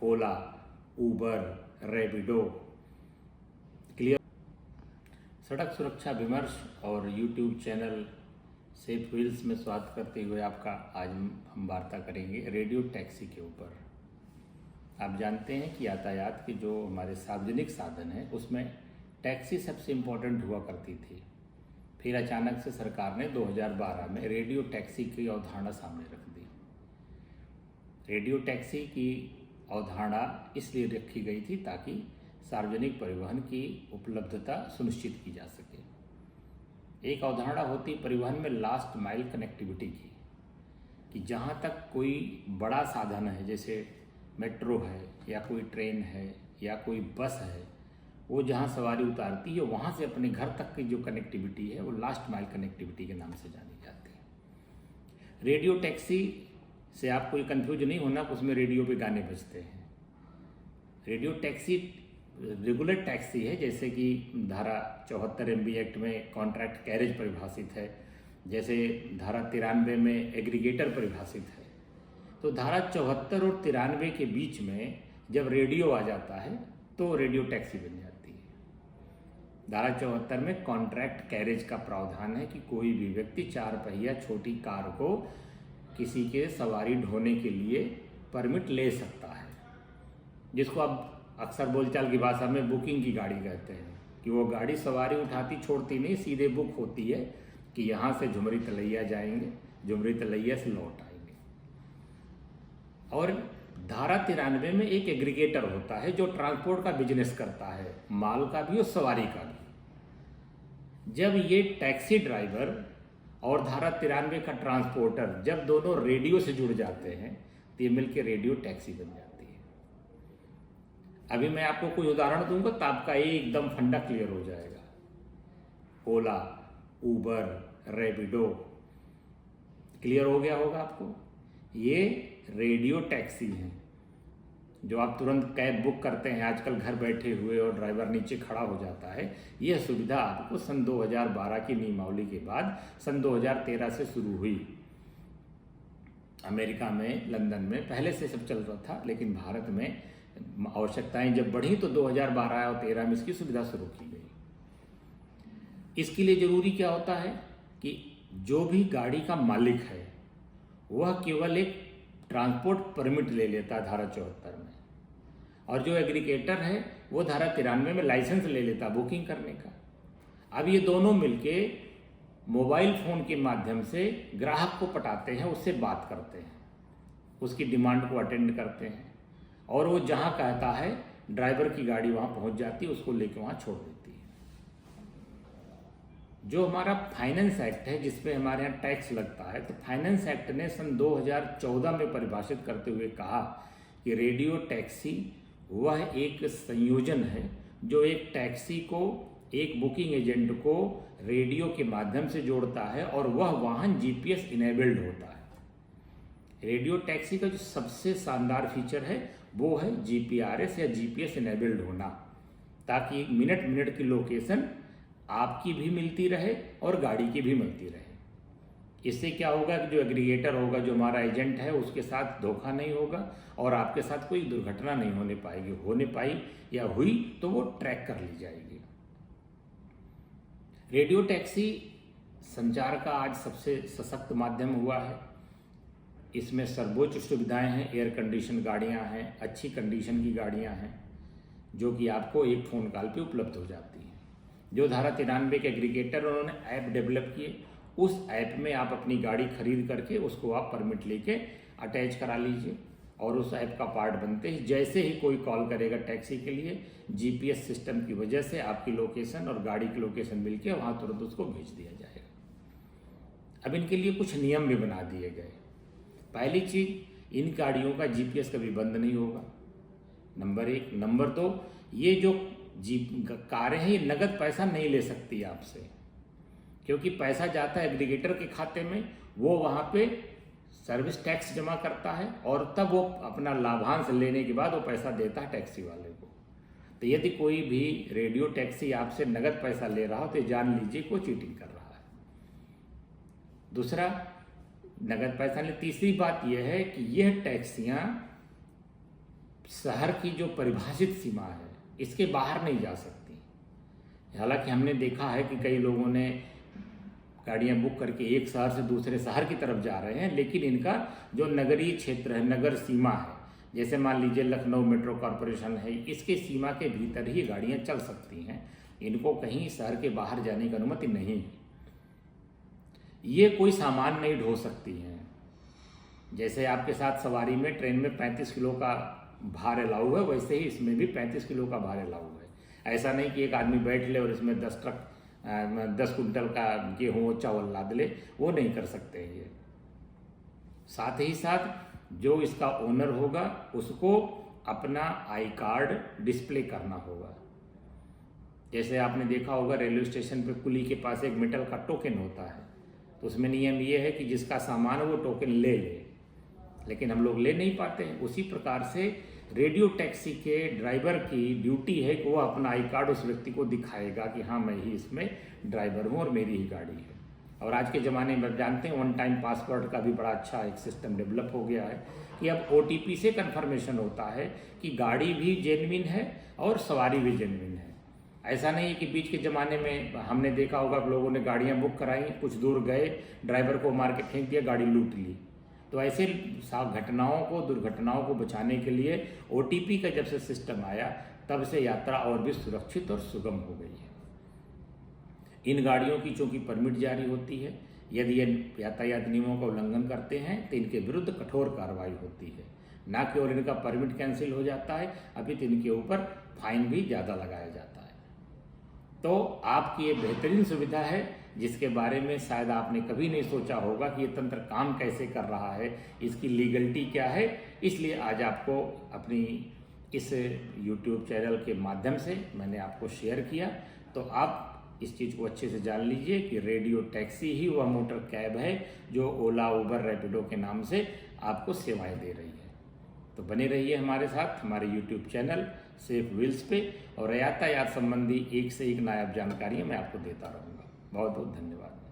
ओला, उबर, Rapido. Clear. सड़क सुरक्षा विमर्श और यूट्यूब चैनल सेफ व्हील्स में स्वागत करते हुए आपका आज हम वार्ता करेंगे रेडियो टैक्सी के ऊपर। आप जानते हैं कि यातायात के जो हमारे सार्वजनिक साधन हैं उसमें टैक्सी सबसे इम्पोर्टेंट हुआ करती थी। फिर अचानक से सरकार ने 2012 में रेडियो टैक्सी की अवधारणा सामने रख दी। रेडियो टैक्सी की अवधारणा इसलिए रखी गई थी ताकि सार्वजनिक परिवहन की उपलब्धता सुनिश्चित की जा सके। एक अवधारणा होती परिवहन में लास्ट माइल कनेक्टिविटी की, कि जहाँ तक कोई बड़ा साधन है जैसे मेट्रो है या कोई ट्रेन है या कोई बस है, वो जहाँ सवारी उतारती है वहाँ से अपने घर तक की जो कनेक्टिविटी है वो लास्ट माइल कनेक्टिविटी के नाम से जानी जाती है। रेडियो टैक्सी से आप कोई कंफ्यूज नहीं होना, उसमें रेडियो पे गाने बजते हैं। रेडियो टैक्सी रेगुलर टैक्सी है, जैसे कि धारा 74 MB एक्ट में कॉन्ट्रैक्ट कैरेज परिभाषित है, जैसे धारा 93 में एग्रीगेटर परिभाषित है। तो धारा 74 और 93 के बीच में जब रेडियो आ जाता है तो रेडियो टैक्सी बन जाती है। धारा 74 में कॉन्ट्रैक्ट कैरेज का प्रावधान है कि कोई भी व्यक्ति 4 पहिया छोटी कार को किसी के सवारी ढोने के लिए परमिट ले सकता है, जिसको आप अक्सर बोलचाल की भाषा में बुकिंग की गाड़ी कहते हैं, कि वो गाड़ी सवारी उठाती छोड़ती नहीं, सीधे बुक होती है कि यहाँ से झुमरी तलैया जाएंगे, झुमरी तलैया से लौट आएंगे। और धारा 93 में एक एग्रीगेटर होता है जो ट्रांसपोर्ट का बिजनेस करता है, माल का भी और सवारी का भी। जब ये टैक्सी ड्राइवर और धारा 93 का ट्रांसपोर्टर जब दोनों रेडियो से जुड़ जाते हैं तो ये मिलकर रेडियो टैक्सी बन जाती है। अभी मैं आपको कोई उदाहरण दूंगा तो आपका एकदम फंडा क्लियर हो जाएगा। ओला, उबर, रैपिडो, क्लियर हो गया होगा आपको। ये रेडियो टैक्सी हैं जो आप तुरंत कैब बुक करते हैं आजकल घर बैठे हुए और ड्राइवर नीचे खड़ा हो जाता है। यह सुविधा आपको सन 2012 की नियमावली के बाद सन 2013 से शुरू हुई। अमेरिका में, लंदन में पहले से सब चल रहा था, लेकिन भारत में आवश्यकताएं जब बढ़ी तो 2012 और 13 में इसकी सुविधा शुरू की गई। इसके लिए जरूरी क्या होता है कि जो भी गाड़ी का मालिक है वह केवल एक ट्रांसपोर्ट परमिट ले लेता है धारा 74 में, और जो एग्रीगेटर है वो धारा 93 में लाइसेंस ले लेता बुकिंग करने का। अब ये दोनों मिलके मोबाइल फोन के माध्यम से ग्राहक को पटाते हैं, उससे बात करते हैं, उसकी डिमांड को अटेंड करते हैं, और वो जहाँ कहता है ड्राइवर की गाड़ी वहाँ पहुँच जाती है, उसको लेके वहाँ छोड़ देती है। जो हमारा फाइनेंस एक्ट है जिसपे हमारे यहाँ टैक्स लगता है, तो फाइनेंस एक्ट ने सन 2014 में परिभाषित करते हुए कहा कि रेडियो टैक्सी वह एक संयोजन है जो एक टैक्सी को, एक बुकिंग एजेंट को रेडियो के माध्यम से जोड़ता है और वह वाहन GPS इनेबल्ड होता है। रेडियो टैक्सी का जो सबसे शानदार फीचर है वो है GPRS या GPS इनेबल्ड होना, ताकि मिनट मिनट की लोकेशन आपकी भी मिलती रहे और गाड़ी की भी मिलती रहे। इससे क्या होगा कि जो एग्रीगेटर होगा, जो हमारा एजेंट है, उसके साथ धोखा नहीं होगा और आपके साथ कोई दुर्घटना नहीं होने पाएगी। होने पाई या हुई तो वो ट्रैक कर ली जाएगी। रेडियो टैक्सी संचार का आज सबसे सशक्त माध्यम हुआ है। इसमें सर्वोच्च सुविधाएं हैं, एयर कंडीशन गाड़ियां हैं, अच्छी कंडीशन की गाड़ियां हैं, जो कि आपको एक फ़ोन कॉल पे उपलब्ध हो जाती हैं। जो धारा 93 के एग्रीगेटर उन्होंने ऐप डेवलप किए, उस ऐप में आप अपनी गाड़ी खरीद करके उसको आप परमिट लेके अटैच करा लीजिए, और उस ऐप का पार्ट बनते ही जैसे ही कोई कॉल करेगा टैक्सी के लिए, GPS सिस्टम की वजह से आपकी लोकेशन और गाड़ी की लोकेशन मिलके वहाँ तुरंत उसको भेज दिया जाएगा। अब इनके लिए कुछ नियम भी बना दिए गए। पहली चीज, इन गाड़ियों का GPS कभी बंद नहीं होगा, नंबर 1। नंबर 2, ये जो कारें हैं ये नगद पैसा नहीं ले सकती आपसे, क्योंकि पैसा जाता है एग्रीगेटर के खाते में, वो वहाँ पे सर्विस टैक्स जमा करता है और तब वो अपना लाभांश लेने के बाद वो पैसा देता है टैक्सी वाले को। तो यदि कोई भी रेडियो टैक्सी आपसे नगद पैसा ले रहा हो तो जान लीजिए को चीटिंग कर रहा है। दूसरा, नगद पैसा ले। तीसरी बात यह है कि यह टैक्सियाँ शहर की जो परिभाषित सीमा है इसके बाहर नहीं जा सकती। हालांकि हमने देखा है कि कई लोगों ने गाड़ियां बुक करके एक शहर से दूसरे शहर की तरफ जा रहे हैं, लेकिन इनका जो नगरीय क्षेत्र है, नगर सीमा है, जैसे मान लीजिए लखनऊ मेट्रो कॉरपोरेशन है, इसके सीमा के भीतर ही गाड़ियां चल सकती हैं। इनको कहीं शहर के बाहर जाने की अनुमति नहीं है। ये कोई सामान नहीं ढो सकती हैं। जैसे आपके साथ सवारी में ट्रेन में 35 किलो का भार अलाउ है, वैसे ही इसमें भी 35 किलो का भार अलाउ है। ऐसा नहीं कि एक आदमी बैठ ले और इसमें 10 कुंटल का गेहूँ चावल लाद ले, वो नहीं कर सकते हैं ये। साथ ही साथ जो इसका ओनर होगा उसको अपना आई कार्ड डिस्प्ले करना होगा। जैसे आपने देखा होगा रेलवे स्टेशन पे कुली के पास एक मेटल का टोकन होता है, तो उसमें नियम ये है कि जिसका सामान है वो टोकन ले ले, लेकिन हम लोग ले नहीं पाते हैं। उसी प्रकार से रेडियो टैक्सी के ड्राइवर की ड्यूटी है कि वो अपना आई कार्ड उस व्यक्ति को दिखाएगा कि हाँ मैं ही इसमें ड्राइवर हूँ और मेरी ही गाड़ी है। और आज के ज़माने में जानते हैं 1 टाइम पासवर्ड का भी बड़ा अच्छा एक सिस्टम डेवलप हो गया है कि अब OTP से कन्फर्मेशन होता है कि गाड़ी भी जेन्युइन है और सवारी भी जेन्युइन है। ऐसा नहीं है कि बीच के ज़माने में हमने देखा होगा कि लोगों ने गाड़ियाँ बुक कराई, कुछ दूर गए, ड्राइवर को मार के फेंक दिया, गाड़ी लूट ली। तो ऐसे घटनाओं को, दुर्घटनाओं को बचाने के लिए OTP का जब से सिस्टम आया तब से यात्रा और भी सुरक्षित और सुगम हो गई है। इन गाड़ियों की चूंकि परमिट जारी होती है, यदि ये यातायात नियमों का उल्लंघन करते हैं तो इनके विरुद्ध कठोर कार्रवाई होती है। न केवल इनका परमिट कैंसिल हो जाता है, अपितु इनके ऊपर फाइन भी ज़्यादा लगाया जाता है। तो आपकी ये बेहतरीन सुविधा है जिसके बारे में शायद आपने कभी नहीं सोचा होगा कि ये तंत्र काम कैसे कर रहा है, इसकी लीगलिटी क्या है। इसलिए आज आपको अपनी इस YouTube चैनल के माध्यम से मैंने आपको शेयर किया। तो आप इस चीज़ को अच्छे से जान लीजिए कि रेडियो टैक्सी ही वह मोटर कैब है जो ओला, उबर, रैपिडो के नाम से आपको सेवाएं दे रही है। तो बने रहिए हमारे साथ हमारे YouTube चैनल सेफ व्हील्स पे, और यातायात संबंधी एक से एक नायाब जानकारियाँ मैं आपको देता रहूँगा। बहुत बहुत धन्यवाद।